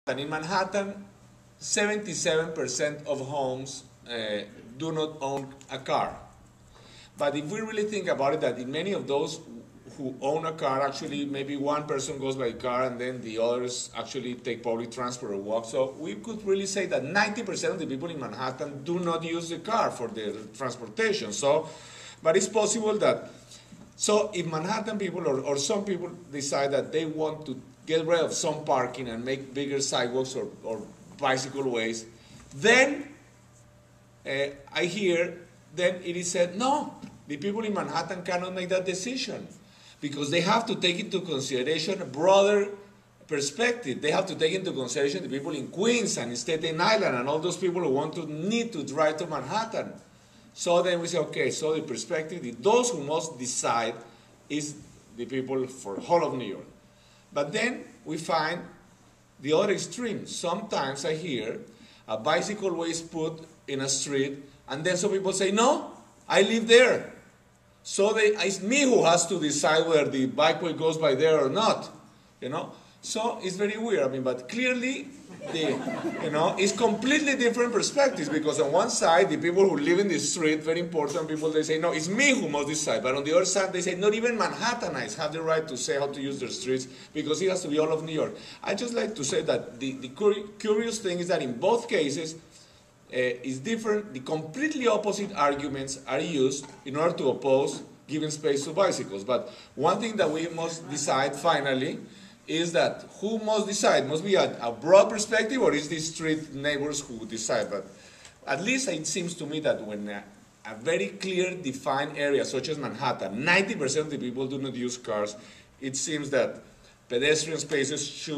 And in Manhattan, 77% of homes do not own a car. But if we really think about it, that in many of those who own a car, actually maybe one person goes by car and then the others actually take public transport or walk. So we could really say that 90% of the people in Manhattan do not use the car for their transportation. So, but it's possible that, so if Manhattan people or some people decide that they want to get rid of some parking and make bigger sidewalks or bicycle ways, then I hear then it is said, no, the people in Manhattan cannot make that decision because they have to take into consideration a broader perspective. They have to take into consideration the people in Queens and Staten Island and all those people who need to drive to Manhattan. So then we say, okay, so the perspective, those who must decide is the people for whole of New York. But then we find the other extreme. Sometimes I hear a bicycle way is put in a street, and then some people say, no, I live there. So it's me who has to decide whether the bikeway goes by there or not. You know? So it's very weird. I mean, but clearly, it's completely different perspectives, because on one side, the people who live in the street, very important people, they say, no, it's me who must decide. But on the other side, they say, not even Manhattanites have the right to say how to use their streets, because it has to be all of New York. I just like to say that the curious thing is that in both cases, is different. The completely opposite arguments are used in order to oppose giving space to bicycles. But one thing that we must decide finally is that who must decide? Must be a broad perspective, or is the street neighbors who decide? But at least it seems to me that when a very clear defined area such as Manhattan, 90% of the people do not use cars, it seems that pedestrian spaces should